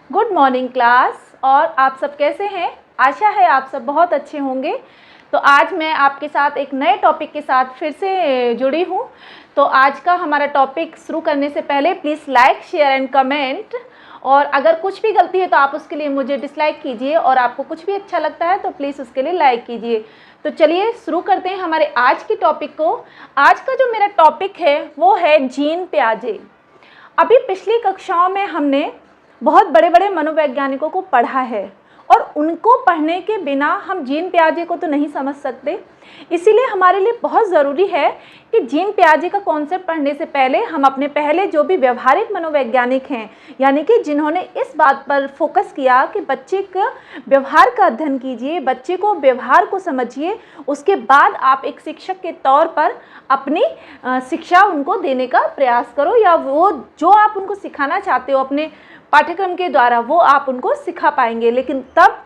Good morning class. और आप सब कैसे हैं? आशा है आप सब बहुत अच्छे होंगे। तो आज मैं आपके साथ एक नए टॉपिक के साथ फिर से जुड़ी हूँ। तो आज का हमारा टॉपिक शुरू करने से पहले please like, share and comment. और अगर कुछ भी गलती है तो आप उसके लिए मुझे डिसलाइक कीजिए, और आपको कुछ भी अच्छा लगता है तो प्लीज़ उसके लिए लाइक कीजिए। तो चलिए शुरू करते हैं हमारे आज की टॉपिक को। आज का जो मेरा टॉपिक है वो है जीन पियाजे। अभी पिछली कक्षाओं में हमने बहुत बड़े बड़े मनोवैज्ञानिकों को पढ़ा है, और उनको पढ़ने के बिना हम जीन पियाजे को तो नहीं समझ सकते। इसीलिए हमारे लिए बहुत ज़रूरी है कि जीन पियाजे का कॉन्सेप्ट पढ़ने से पहले हम अपने पहले जो भी व्यवहारिक मनोवैज्ञानिक हैं, यानी कि जिन्होंने इस बात पर फोकस किया कि बच्चे का व्यवहार का अध्ययन कीजिए, बच्चे को व्यवहार को समझिए, उसके बाद आप एक शिक्षक के तौर पर अपनी शिक्षा उनको देने का प्रयास करो, या वो जो आप उनको सिखाना चाहते हो अपने पाठ्यक्रम के द्वारा वो आप उनको सिखा पाएंगे। लेकिन तब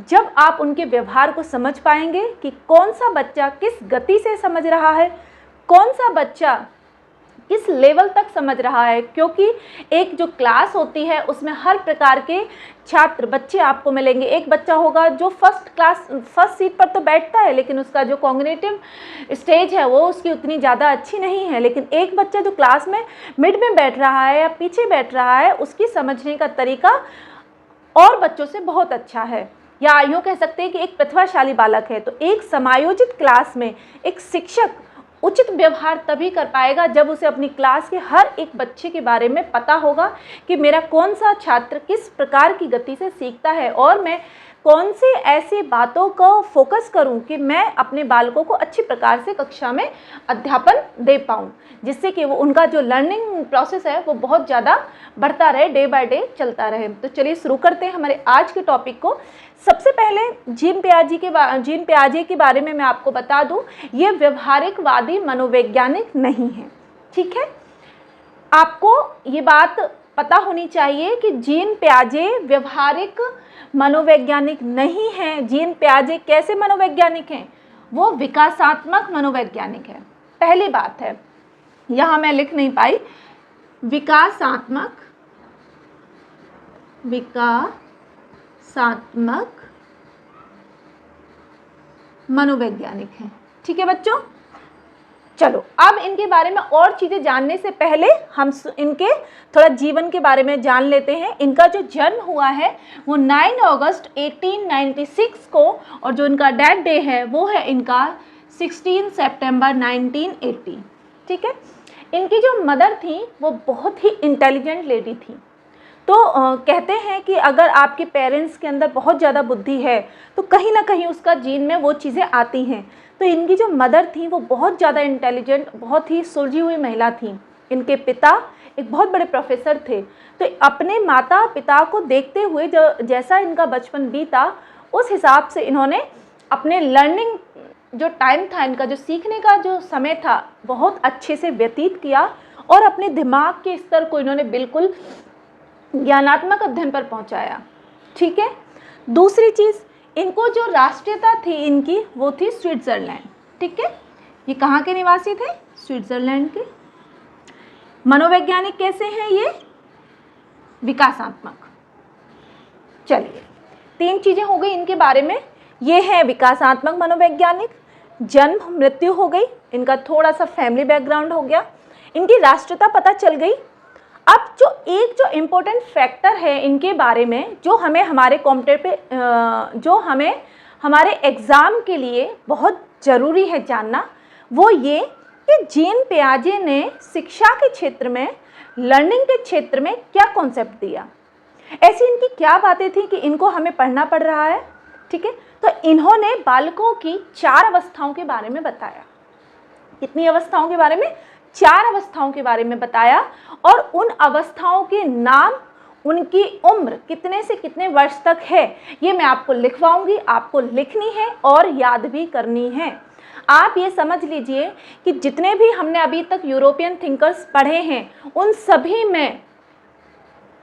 जब आप उनके व्यवहार को समझ पाएंगे कि कौन सा बच्चा किस गति से समझ रहा है, कौन सा बच्चा किस लेवल तक समझ रहा है। क्योंकि एक जो क्लास होती है उसमें हर प्रकार के छात्र बच्चे आपको मिलेंगे। एक बच्चा होगा जो फर्स्ट सीट पर तो बैठता है, लेकिन उसका जो कॉग्निटिव स्टेज है वो उसकी उतनी ज़्यादा अच्छी नहीं है। लेकिन एक बच्चा जो क्लास में मिड में बैठ रहा है या पीछे बैठ रहा है, उसकी समझने का तरीका और बच्चों से बहुत अच्छा है, या यूँ कह सकते हैं कि एक प्रतिभाशाली बालक है। तो एक समायोजित क्लास में एक शिक्षक उचित व्यवहार तभी कर पाएगा जब उसे अपनी क्लास के हर एक बच्चे के बारे में पता होगा कि मेरा कौन सा छात्र किस प्रकार की गति से सीखता है, और मैं कौन सी ऐसी बातों को फोकस करूं कि मैं अपने बालकों को अच्छी प्रकार से कक्षा में अध्यापन दे पाऊं, जिससे कि वो उनका जो लर्निंग प्रोसेस है वो बहुत ज़्यादा बढ़ता रहे, डे बाय डे चलता रहे। तो चलिए शुरू करते हैं हमारे आज के टॉपिक को। सबसे पहले जीन पियाजे के बारे में मैं आपको बता दूं, ये व्यवहारिकवादी मनोवैज्ञानिक नहीं है। ठीक है, आपको ये बात पता होनी चाहिए कि जीन पियाजे व्यवहारिक मनोवैज्ञानिक नहीं है। जीन पियाजे कैसे मनोवैज्ञानिक हैं? वो विकासात्मक मनोवैज्ञानिक है। पहली बात है, यहाँ मैं लिख नहीं पाई, विकासात्मक मनोवैज्ञानिक हैं। ठीक है बच्चों, चलो अब इनके बारे में और चीज़ें जानने से पहले हम इनके थोड़ा जीवन के बारे में जान लेते हैं। इनका जो जन्म हुआ है वो 9 अगस्त 1896 को, और जो इनका डेथ डे है वो है इनका 16 सितंबर 1980। ठीक है, इनकी जो मदर थी वो बहुत ही इंटेलिजेंट लेडी थी। तो कहते हैं कि अगर आपके पेरेंट्स के अंदर बहुत ज़्यादा बुद्धि है तो कहीं ना कहीं उसका जीन में वो चीज़ें आती हैं। तो इनकी जो मदर थी वो बहुत ज़्यादा इंटेलिजेंट, बहुत ही सुलझी हुई महिला थी। इनके पिता एक बहुत बड़े प्रोफेसर थे। तो अपने माता पिता को देखते हुए जो जैसा इनका बचपन बीता, उस हिसाब से इन्होंने अपने लर्निंग जो टाइम था, इनका जो सीखने का जो समय था, बहुत अच्छे से व्यतीत किया, और अपने दिमाग के स्तर को इन्होंने बिल्कुल ज्ञानात्मक अध्ययन पर पहुंचाया। ठीक है, दूसरी चीज़, इनको जो राष्ट्रीयता थी इनकी वो थी स्विट्ज़रलैंड। ठीक है, ये कहाँ के निवासी थे? स्विट्ज़रलैंड के। मनोवैज्ञानिक कैसे हैं ये? विकासात्मक। चलिए, 3 चीज़ें हो गई इनके बारे में। ये है विकासात्मक मनोवैज्ञानिक, जन्म मृत्यु हो गई, इनका थोड़ा सा फैमिली बैकग्राउंड हो गया, इनकी राष्ट्रीयता पता चल गई। अब जो इम्पोर्टेंट फैक्टर है इनके बारे में, जो हमें हमारे जो हमें हमारे एग्ज़ाम के लिए बहुत ज़रूरी है जानना, वो ये कि जीन पियाजे ने शिक्षा के क्षेत्र में, लर्निंग के क्षेत्र में क्या कॉन्सेप्ट दिया। ऐसी इनकी क्या बातें थी कि इनको हमें पढ़ना पड़ रहा है। ठीक है, तो इन्होंने बालकों की 4 अवस्थाओं के बारे में बताया। कितनी अवस्थाओं के बारे में? 4 अवस्थाओं के बारे में बताया, और उन अवस्थाओं के नाम, उनकी उम्र कितने से कितने वर्ष तक है, ये मैं आपको लिखवाऊंगी। आपको लिखनी है और याद भी करनी है। आप ये समझ लीजिए कि जितने भी हमने अभी तक यूरोपियन थिंकर्स पढ़े हैं, उन सभी में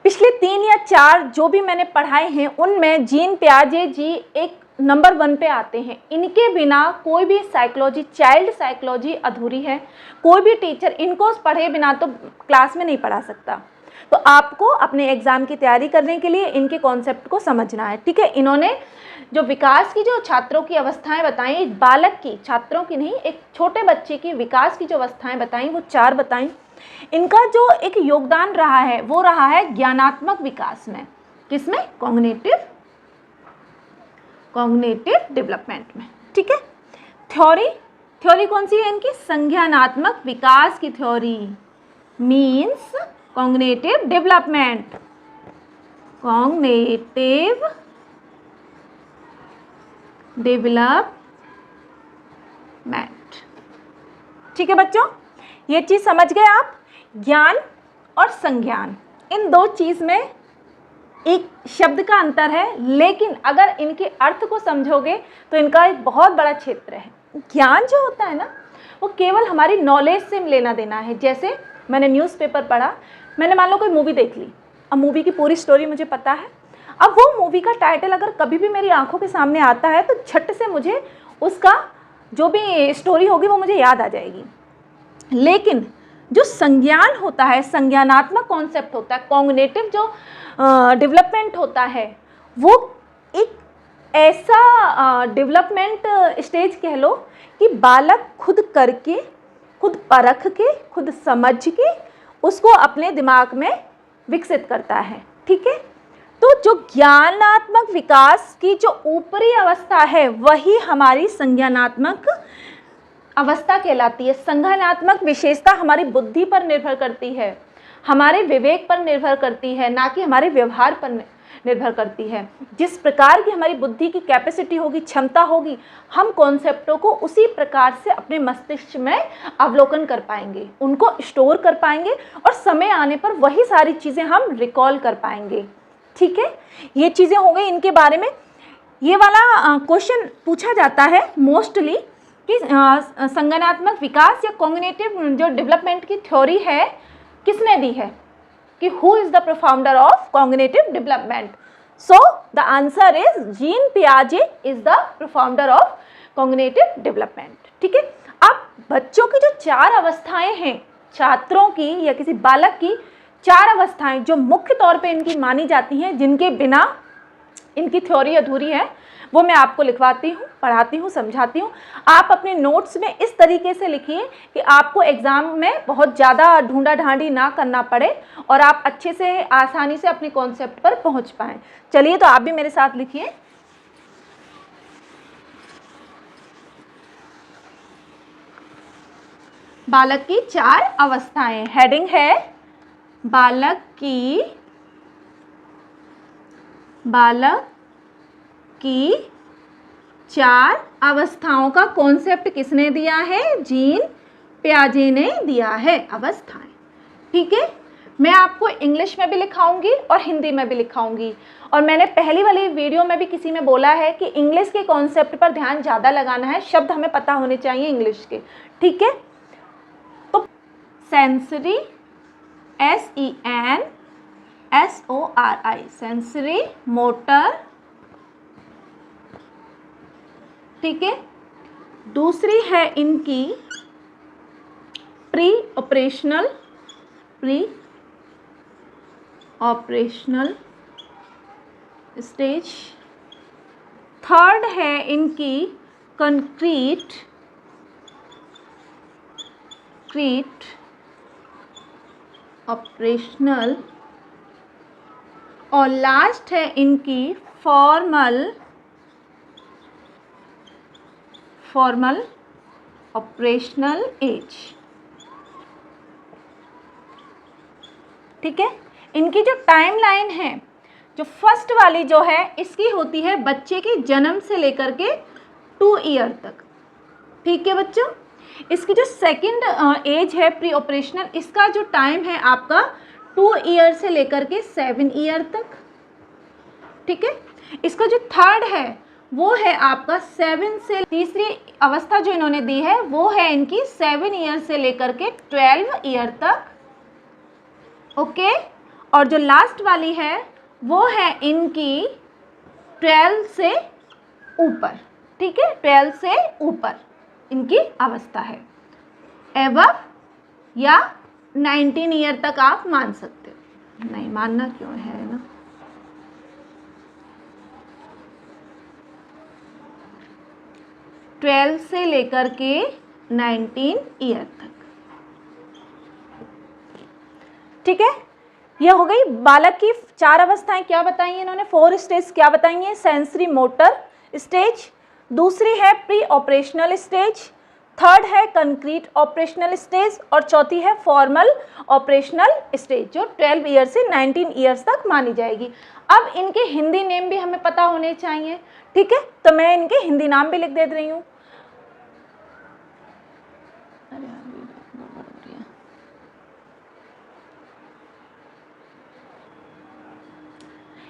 पिछले 3 या 4 जो भी मैंने पढ़ाए हैं, उनमें जीन पियाजे जी एक नंबर 1 पे आते हैं। इनके बिना कोई भी साइकोलॉजी, चाइल्ड साइकोलॉजी अधूरी है। कोई भी टीचर इनको पढ़े बिना तो क्लास में नहीं पढ़ा सकता। तो आपको अपने एग्जाम की तैयारी करने के लिए इनके कॉन्सेप्ट को समझना है, ठीक है। इन्होंने जो विकास की जो छात्रों की अवस्थाएं बताई, एक बालक की, छात्रों की नहीं, एक छोटे बच्चे की विकास की जो अवस्थाएं बताई वो 4 बताई। इनका जो एक योगदान रहा है वो रहा है ज्ञानात्मक विकास में, किसमें? कॉग्निटिव डेवलपमेंट में, ठीक है। थ्योरी कौन सी है इनकी? संज्ञानात्मक विकास की थ्योरी, मीन्स कॉग्निटिव डेवलपमेंट, ठीक है बच्चों, ये चीज समझ गए आप। ज्ञान और संज्ञान, इन दो चीज में एक शब्द का अंतर है, लेकिन अगर इनके अर्थ को समझोगे तो इनका एक बहुत बड़ा क्षेत्र है। ज्ञान जो होता है ना, वो केवल हमारी नॉलेज से लेना देना है। जैसे मैंने न्यूज़पेपर पढ़ा, मैंने मान लो कोई मूवी देख ली, अब मूवी की पूरी स्टोरी मुझे पता है, अब वो मूवी का टाइटल अगर कभी भी मेरी आंखों के सामने आता है तो झट से मुझे उसका जो भी स्टोरी होगी वो मुझे याद आ जाएगी। लेकिन जो संज्ञान होता है, संज्ञानात्मक कॉन्सेप्ट होता है, कॉग्निटिव जो डेवलपमेंट होता है, वो एक ऐसा डेवलपमेंट स्टेज कह लो कि बालक खुद करके, खुद परख के, खुद समझ के उसको अपने दिमाग में विकसित करता है, ठीक है। तो जो ज्ञानात्मक विकास की जो ऊपरी अवस्था है वही हमारी संज्ञानात्मक अवस्था कहलाती है। संज्ञानात्मक विशेषता हमारी बुद्धि पर निर्भर करती है, हमारे विवेक पर निर्भर करती है, ना कि हमारे व्यवहार पर निर्भर करती है। जिस प्रकार की हमारी बुद्धि की कैपेसिटी होगी, क्षमता होगी, हम कॉन्सेप्टों को उसी प्रकार से अपने मस्तिष्क में अवलोकन कर पाएंगे, उनको स्टोर कर पाएंगे और समय आने पर वही सारी चीज़ें हम रिकॉल कर पाएंगे, ठीक है। ये चीज़ें हो गई इनके बारे में। ये वाला क्वेश्चन पूछा जाता है मोस्टली कि संज्ञानात्मक विकास या कॉग्निटिव जो डेवलपमेंट की थ्योरी है किसने दी है, कि who is the profounder of cognitive development. So the answer is Jean पियाजे is the profounder of cognitive development, ठीक है। अब बच्चों की जो 4 अवस्थाएं हैं, छात्रों की या किसी बालक की 4 अवस्थाएं जो मुख्य तौर पे इनकी मानी जाती हैं, जिनके बिना इनकी थ्योरी अधूरी है, वो मैं आपको लिखवाती हूँ, पढ़ाती हूँ, समझाती हूँ। आप अपने नोट्स में इस तरीके से लिखिए कि आपको एग्ज़ाम में बहुत ज़्यादा ढूंढा ढांडी ना करना पड़े और आप अच्छे से, आसानी से अपने कॉन्सेप्ट पर पहुँच पाएँ। चलिए, तो आप भी मेरे साथ लिखिए। बालक की 4 अवस्थाएं, हेडिंग है बालक की 4 अवस्थाओं का कॉन्सेप्ट किसने दिया है? जीन पियाजे ने दिया है, अवस्थाएं, ठीक है। मैं आपको इंग्लिश में भी लिखाऊंगी और हिंदी में भी लिखाऊंगी। और मैंने पहली वाली वीडियो में भी किसी में बोला है कि इंग्लिश के कॉन्सेप्ट पर ध्यान ज़्यादा लगाना है, शब्द हमें पता होने चाहिए इंग्लिश के, ठीक है। तो सेंसरी, SENSORI, सेंसरी मोटर, ठीक है। दूसरी है इनकी प्री ऑपरेशनल स्टेज। थर्ड है इनकी कंक्रीट ऑपरेशनल, और लास्ट है इनकी फॉर्मल ऑपरेशनल एज, ठीक है। इनकी जो टाइमलाइन है, जो फर्स्ट वाली जो है, इसकी होती है बच्चे के जन्म से लेकर के 2 ईयर तक, ठीक है बच्चों। इसकी जो सेकंड एज है प्री ऑपरेशनल, इसका जो टाइम है आपका 2 ईयर से लेकर के 7 ईयर तक, ठीक है। इसका जो थर्ड है वो है आपका 7 से, तीसरी अवस्था जो इन्होंने दी है वो है इनकी 7 ईयर से लेकर के 12 ईयर तक, ओके। और जो लास्ट वाली है वो है इनकी 12 से ऊपर, ठीक है, 12 से ऊपर इनकी अवस्था है, एवब या 19 ईयर तक आप मान सकते हो, नहीं मानना क्यों है ना, ट्वेल्व से लेकर के 19 ईयर तक। ठीक है, यह हो गई बालक की 4 अवस्थाएं। क्या बताई है इन्होंने? 4 स्टेज क्या बताई है? सेंसरी मोटर स्टेज, दूसरी है प्री ऑपरेशनल स्टेज, थर्ड है कंक्रीट ऑपरेशनल स्टेज और चौथी है फॉर्मल ऑपरेशनल स्टेज, जो 12 ईयर से 19 ईयर्स तक मानी जाएगी। अब इनके हिंदी नेम भी हमें पता होने चाहिए। ठीक है, तो मैं इनके हिंदी नाम भी लिख दे रही हूँ।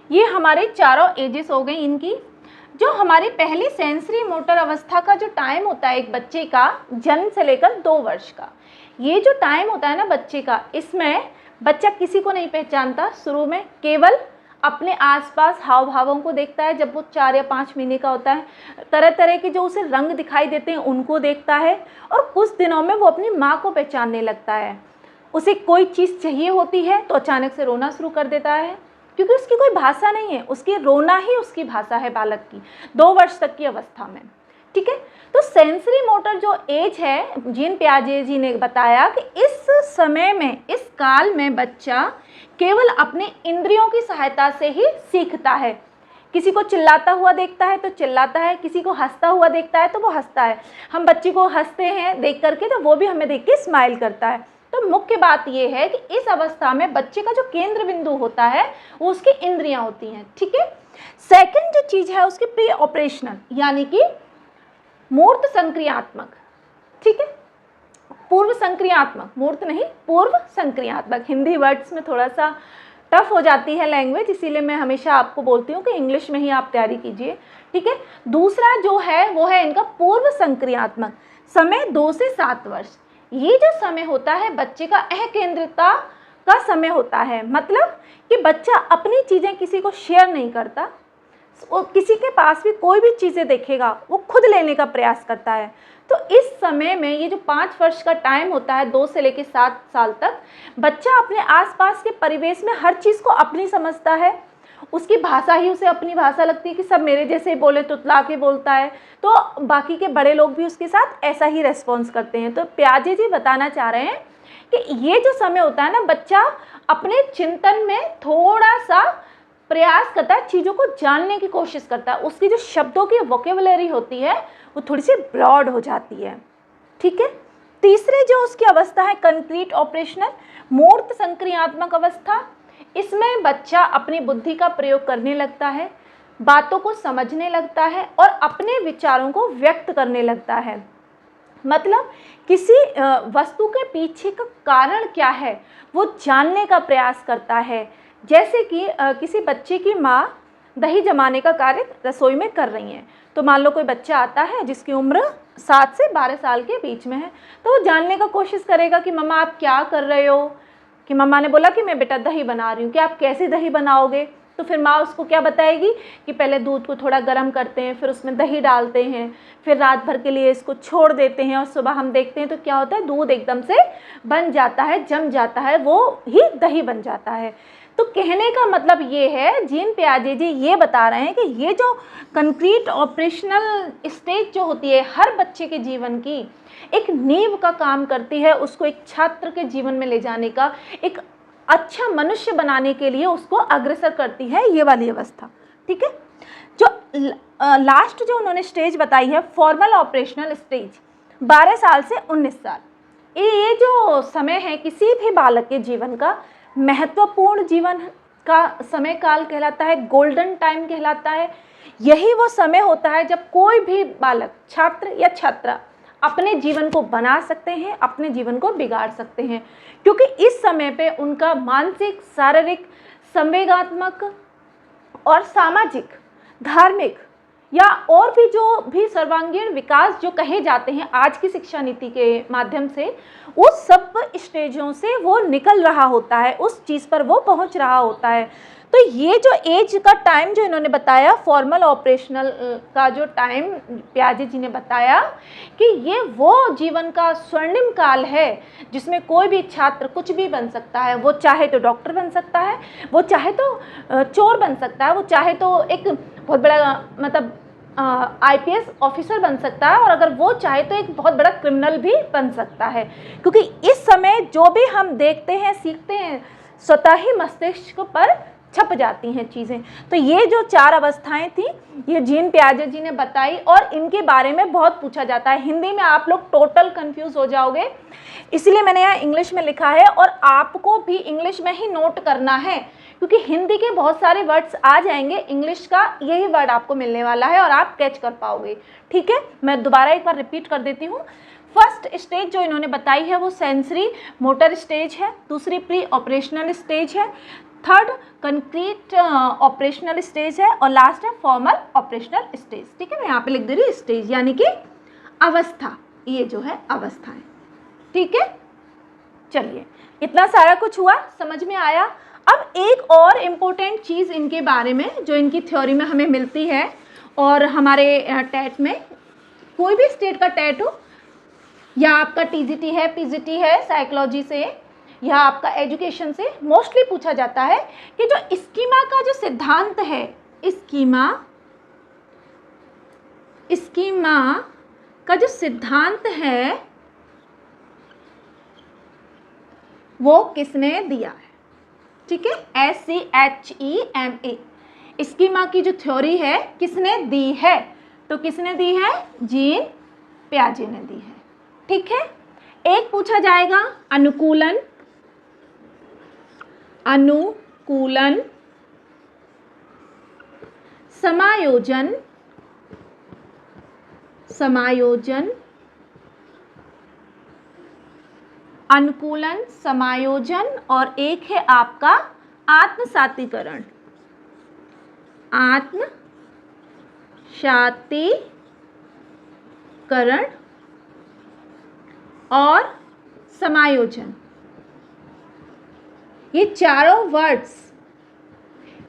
ये हमारे चारों एजेस हो गई इनकी। जो हमारी पहली सेंसरी मोटर अवस्था का जो टाइम होता है एक बच्चे का, जन्म से लेकर 2 वर्ष का, ये जो टाइम होता है ना बच्चे का, इसमें बच्चा किसी को नहीं पहचानता। शुरू में केवल अपने आसपास हाव भावों को देखता है। जब वो 4 या 5 महीने का होता है, तरह तरह के जो उसे रंग दिखाई देते हैं उनको देखता है, और कुछ दिनों में वो अपनी माँ को पहचानने लगता है। उसे कोई चीज़ चाहिए होती है तो अचानक से रोना शुरू कर देता है, क्योंकि उसकी कोई भाषा नहीं है, उसकी रोना ही उसकी भाषा है बालक की 2 वर्ष तक की अवस्था में। ठीक है, तो सेंसरी मोटर जो एज है, जीन पियाजे जी ने बताया कि इस समय में, इस काल में बच्चा केवल अपने इंद्रियों की सहायता से ही सीखता है। किसी को चिल्लाता हुआ देखता है तो चिल्लाता है, किसी को हंसता हुआ देखता है तो वो हंसता है। हम बच्चे को हंसते हैं देख करके तो वो भी हमें देख के स्माइल करता है। तो मुख्य बात ये है कि इस अवस्था में बच्चे का जो केंद्र बिंदु होता है वो उसकी इंद्रियां होती हैं। ठीक है, सेकंड जो चीज़ है उसकी प्री ऑपरेशनल, यानी कि मूर्त संक्रियात्मक। ठीक है, पूर्व संक्रियात्मक, मूर्त नहीं, पूर्व संक्रियात्मक। हिंदी वर्ड्स में थोड़ा सा टफ हो जाती है लैंग्वेज, इसीलिए मैं हमेशा आपको बोलती हूँ कि इंग्लिश में ही आप तैयारी कीजिए। ठीक है, दूसरा जो है वो है इनका पूर्व संक्रियात्मक समय, 2 से 7 वर्ष। ये जो समय होता है बच्चे का अकेंद्रिता का समय होता है, मतलब कि बच्चा अपनी चीज़ें किसी को शेयर नहीं करता। वो किसी के पास भी कोई भी चीज़ें देखेगा वो खुद लेने का प्रयास करता है। तो इस समय में ये जो 5 वर्ष का टाइम होता है, 2 से लेकर 7 साल तक, बच्चा अपने आसपास के परिवेश में हर चीज़ को अपनी समझता है। उसकी भाषा ही उसे अपनी भाषा लगती है कि सब मेरे जैसे बोले, तुतला के बोलता है, तो बाकी के बड़े लोग भी उसके साथ ऐसा ही रेस्पॉन्स करते हैं। तो पियाजे जी बताना चाह रहे हैं कि ये जो समय होता है ना, बच्चा अपने चिंतन में थोड़ा सा प्रयास करता है, चीज़ों को जानने की कोशिश करता है। उसकी जो शब्दों की वोकेबुलरी होती है वो थोड़ी सी ब्रॉड हो जाती है। ठीक है, तीसरे जो उसकी अवस्था है कंक्रीट ऑपरेशनल, मूर्त संक्रियात्मक अवस्था। इसमें बच्चा अपनी बुद्धि का प्रयोग करने लगता है, बातों को समझने लगता है और अपने विचारों को व्यक्त करने लगता है। मतलब किसी वस्तु के पीछे का कारण क्या है वो जानने का प्रयास करता है। जैसे कि किसी बच्चे की माँ दही जमाने का कार्य रसोई में कर रही हैं, तो मान लो कोई बच्चा आता है जिसकी उम्र 7 से 12 साल के बीच में है, तो वो जानने का कोशिश करेगा कि मम्मा आप क्या कर रहे हो। कि मम्मा ने बोला कि मैं बेटा दही बना रही हूँ, कि आप कैसे दही बनाओगे। तो फिर माँ उसको क्या बताएगी कि पहले दूध को थोड़ा गर्म करते हैं, फिर उसमें दही डालते हैं, फिर रात भर के लिए इसको छोड़ देते हैं और सुबह हम देखते हैं तो क्या होता है, दूध एकदम से बन जाता है, जम जाता है, वो ही दही बन जाता है। तो कहने का मतलब ये है, जीन पियाजे जी ये बता रहे हैं कि ये जो कंक्रीट ऑपरेशनल स्टेज जो होती है हर बच्चे के जीवन की एक नींव का काम करती है, उसको एक छात्र के जीवन में ले जाने का, एक अच्छा मनुष्य बनाने के लिए उसको अग्रसर करती है ये वाली अवस्था। ठीक है, जो लास्ट जो उन्होंने स्टेज बताई है फॉर्मल ऑपरेशनल स्टेज, 12 साल से 19 साल, ये जो समय है किसी भी बालक के जीवन का महत्वपूर्ण जीवन का समय काल कहलाता है, गोल्डन टाइम कहलाता है। यही वो समय होता है जब कोई भी बालक, छात्र या छात्रा अपने जीवन को बना सकते हैं, अपने जीवन को बिगाड़ सकते हैं, क्योंकि इस समय पे उनका मानसिक, शारीरिक, संवेगात्मक और सामाजिक, धार्मिक या और भी जो भी सर्वांगीण विकास जो कहे जाते हैं आज की शिक्षा नीति के माध्यम से, उस सब स्टेजों से वो निकल रहा होता है, उस चीज़ पर वो पहुंच रहा होता है। तो ये जो एज का टाइम जो इन्होंने बताया, फॉर्मल ऑपरेशनल का जो टाइम पियाजे जी ने बताया कि ये वो जीवन का स्वर्णिम काल है जिसमें कोई भी छात्र कुछ भी बन सकता है। वो चाहे तो डॉक्टर बन सकता है, वो चाहे तो चोर बन सकता है, वो चाहे तो एक बहुत बड़ा मतलब IPS ऑफिसर बन सकता है, और अगर वो चाहे तो एक बहुत बड़ा क्रिमिनल भी बन सकता है। क्योंकि इस समय जो भी हम देखते हैं, सीखते हैं, स्वतः ही मस्तिष्क पर छप जाती हैं चीज़ें। तो ये जो 4 अवस्थाएं थी, ये जीन पियाजे जी ने बताई, और इनके बारे में बहुत पूछा जाता है। हिंदी में आप लोग टोटल कंफ्यूज हो जाओगे, इसलिए मैंने यहाँ इंग्लिश में लिखा है, और आपको भी इंग्लिश में ही नोट करना है, क्योंकि हिंदी के बहुत सारे वर्ड्स आ जाएंगे, इंग्लिश का यही वर्ड आपको मिलने वाला है और आप कैच कर पाओगे। ठीक है, मैं दोबारा एक बार रिपीट कर देती हूँ। फर्स्ट स्टेज जो इन्होंने बताई है वो सेंसरी मोटर स्टेज है, दूसरी प्री ऑपरेशनल स्टेज है, थर्ड कंक्रीट ऑपरेशनल स्टेज है, और लास्ट है फॉर्मल ऑपरेशनल स्टेज। ठीक है, मैं यहाँ पे लिख दे रही हूँ स्टेज, यानी कि अवस्था, ये जो है अवस्थाएं। ठीक है, चलिए इतना सारा कुछ हुआ, समझ में आया। अब एक और इम्पोर्टेंट चीज़ इनके बारे में जो इनकी थ्योरी में हमें मिलती है, और हमारे टेट में, कोई भी स्टेट का टेट हो, या आपका TGT है, PGT है, साइकोलॉजी से, या आपका एजुकेशन से, मोस्टली पूछा जाता है कि जो स्कीमा का जो सिद्धांत है, स्कीमा का जो सिद्धांत है वो किसने दिया है। ठीक है, SCHEMA, स्कीमा की जो थ्योरी है किसने दी है, तो किसने दी है, जीन पियाजे ने दी है। ठीक है, एक पूछा जाएगा अनुकूलन, समायोजन, अनुकूलन, समायोजन, और एक है आपका आत्मसातीकरण, और समायोजन। ये चारों वर्ड्स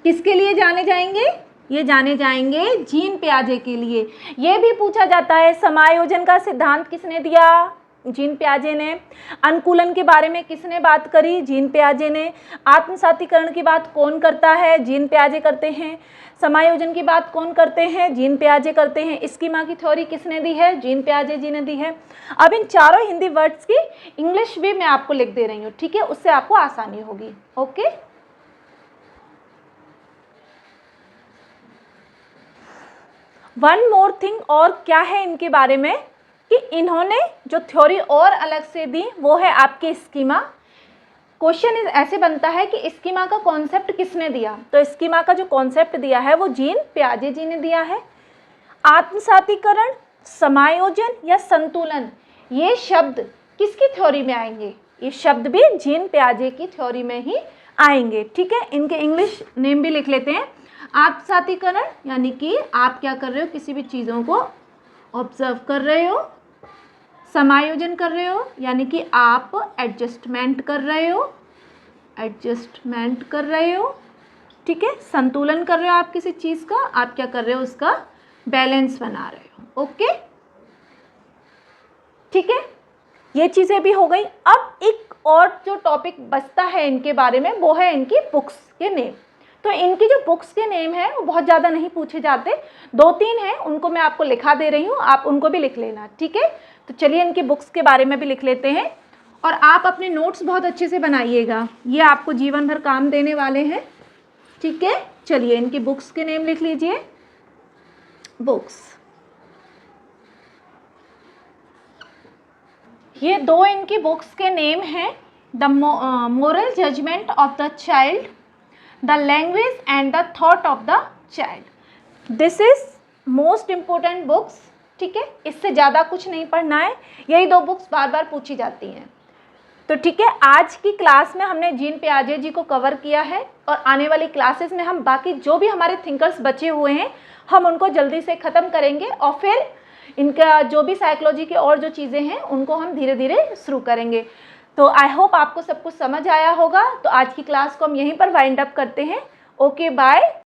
किसके लिए जाने जाएंगे, ये जाने जाएंगे जीन पियाजे के लिए। ये भी पूछा जाता है समायोजन का सिद्धांत किसने दिया, जीन पियाजे ने। अनुकूलन के बारे में किसने बात करी, जीन पियाजे ने। आत्मसातीकरण की बात कौन करता है, जीन पियाजे करते हैं। समायोजन की बात कौन करते हैं, जीन पियाजे करते हैं। स्कीमा की थ्योरी किसने दी है, जीन पियाजे जी ने दी है। अब इन चारों हिंदी वर्ड्स की इंग्लिश भी मैं आपको लिख दे रही हूँ, ठीक है, उससे आपको आसानी होगी। ओके, वन मोर थिंग, और क्या है इनके बारे में कि इन्होंने जो थ्योरी और अलग से दी वो है आपकी स्कीमा। क्वेश्चन ऐसे बनता है कि स्कीमा का कॉन्सेप्ट किसने दिया, तो स्कीमा का जो कॉन्सेप्ट दिया है वो जीन पियाजे जी ने दिया है। आत्मसातीकरण, समायोजन या संतुलन, ये शब्द किसकी थ्योरी में आएंगे, ये शब्द भी जीन पियाजे की थ्योरी में ही आएंगे। ठीक है, इनके इंग्लिश नेम भी लिख लेते हैं। आत्मसातीकरण यानी कि आप क्या कर रहे हो, किसी भी चीज़ों को ऑब्जर्व कर रहे हो। समायोजन कर रहे हो यानी कि आप एडजस्टमेंट कर रहे हो, ठीक है। संतुलन कर रहे हो आप किसी चीज़ का, आप क्या कर रहे हो, उसका बैलेंस बना रहे हो। ओके, ठीक है, ये चीज़ें भी हो गई। अब एक और जो टॉपिक बचता है इनके बारे में वो है इनकी बुक्स के नेम। तो इनकी जो बुक्स के नेम है वो बहुत ज़्यादा नहीं पूछे जाते, 2-3 हैं, उनको मैं आपको लिखा दे रही हूँ, आप उनको भी लिख लेना। ठीक है, तो चलिए इनकी बुक्स के बारे में भी लिख लेते हैं, और आप अपने नोट्स बहुत अच्छे से बनाइएगा, ये आपको जीवन भर काम देने वाले हैं। ठीक है, चलिए इनकी बुक्स के नेम लिख लीजिए। बुक्स, ये 2 इनकी बुक्स के नेम हैं, the moral judgement of the child, the language and the thought of the child. This is most important books. ठीक है, इससे ज़्यादा कुछ नहीं पढ़ना है, यही 2 बुक्स बार बार पूछी जाती हैं। तो ठीक है, आज की क्लास में हमने जीन पियाजे जी को कवर किया है, और आने वाली क्लासेस में हम बाकी जो भी हमारे थिंकर्स बचे हुए हैं हम उनको जल्दी से ख़त्म करेंगे, और फिर इनका जो भी साइकोलॉजी के और जो चीज़ें हैं उनको हम धीरे धीरे शुरू करेंगे। तो आई होप आपको सब कुछ समझ आया होगा। तो आज की क्लास को हम यहीं पर वाइंड अप करते हैं। Okay bye.